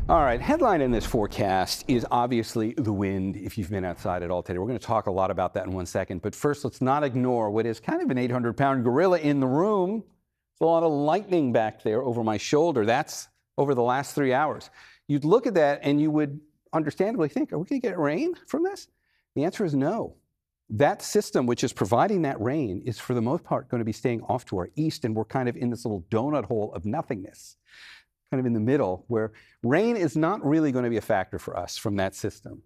All right, headline in this forecast is obviously the wind, if you've been outside at all today. We're going to talk a lot about that in 1 second. But first, let's not ignore what is kind of an 800-pound gorilla in the room. There's a lot of lightning back there over my shoulder. That's over the last 3 hours. You'd look at that and you would understandably think, are we going to get rain from this? The answer is no. That system, which is providing that rain, is for the most part going to be staying off to our east, and we're kind of in this little donut hole of nothingness, kind of in the middle, where rain is not really going to be a factor for us from that system.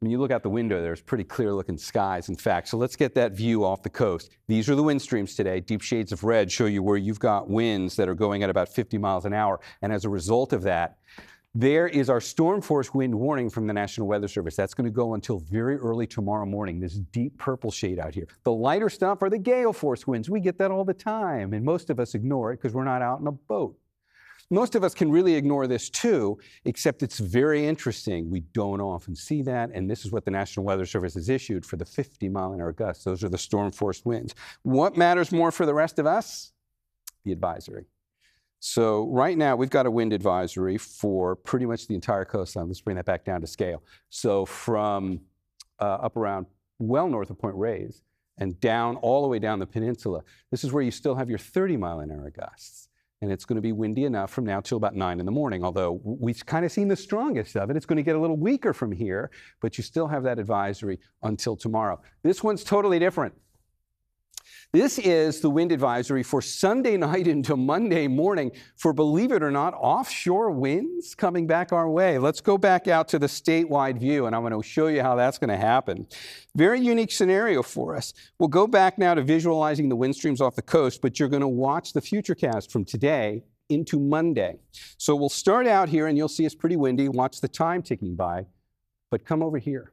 When you look out the window, there's pretty clear-looking skies, in fact. So let's get that view off the coast. These are the wind streams today. Deep shades of red show you where you've got winds that are going at about 50 miles an hour. And as a result of that, there is our storm force wind warning from the National Weather Service. That's going to go until very early tomorrow morning, this deep purple shade out here. The lighter stuff are the gale force winds. We get that all the time, and most of us ignore it because we're not out in a boat. Most of us can really ignore this too, except it's very interesting. We don't often see that, and this is what the National Weather Service has issued for the 50-mile-an-hour gusts. Those are the storm force winds. What matters more for the rest of us? The advisory. So right now, we've got a wind advisory for pretty much the entire coastline. Let's bring that back down to scale. So from up around well north of Point Reyes and down all the way down the peninsula, this is where you still have your 30-mile-an-hour gusts. And it's going to be windy enough from now till about 9 in the morning, although we've kind of seen the strongest of it. It's going to get a little weaker from here, but you still have that advisory until tomorrow. This one's totally different. This is the wind advisory for Sunday night into Monday morning for, believe it or not, offshore winds coming back our way. Let's go back out to the statewide view, and I'm going to show you how that's going to happen. Very unique scenario for us. We'll go back now to visualizing the wind streams off the coast, but you're going to watch the futurecast from today into Monday. So we'll start out here, and you'll see it's pretty windy. Watch the time ticking by, but come over here.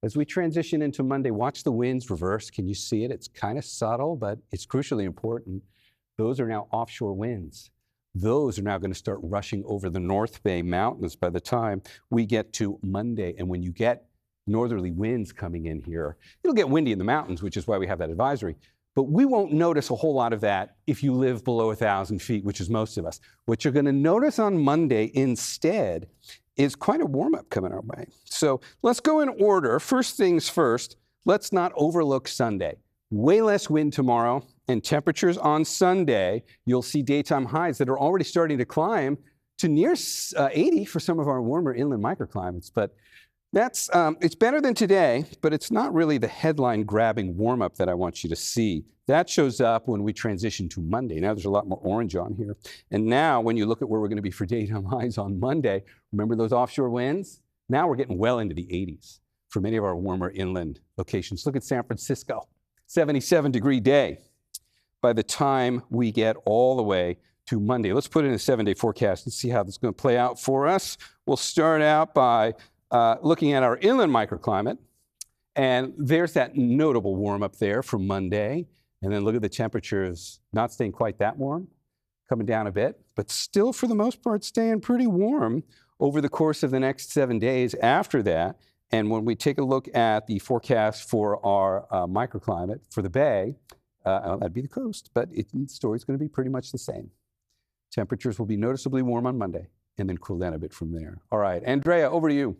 As we transition into Monday, watch the winds reverse. Can you see it? It's kind of subtle, but it's crucially important. Those are now offshore winds. Those are now going to start rushing over the North Bay Mountains by the time we get to Monday. And when you get northerly winds coming in here, it'll get windy in the mountains, which is why we have that advisory. But we won't notice a whole lot of that if you live below 1,000 feet, which is most of us. What you're going to notice on Monday instead is quite a warm-up coming our way. So let's go in order. First things first, let's not overlook Sunday. Way less wind tomorrow, and temperatures on Sunday, you'll see daytime highs that are already starting to climb to near 80 for some of our warmer inland microclimates. But that's it's better than today, but it's not really the headline-grabbing warm-up that I want you to see. That shows up when we transition to Monday. Now there's a lot more orange on here. And now when you look at where we're going to be for daytime highs on Monday, remember those offshore winds? Now we're getting well into the 80s for many of our warmer inland locations. Look at San Francisco, 77-degree day by the time we get all the way to Monday. Let's put in a 7-day forecast and see how this is going to play out for us. We'll start out by looking at our inland microclimate, and there's that notable warm up there for Monday. And then look at the temperatures not staying quite that warm, coming down a bit, but still for the most part staying pretty warm over the course of the next 7 days after that. And when we take a look at the forecast for our microclimate for the Bay, that'd be the coast, but the story's going to be pretty much the same. Temperatures will be noticeably warm on Monday and then cool down a bit from there. All right, Andrea, over to you.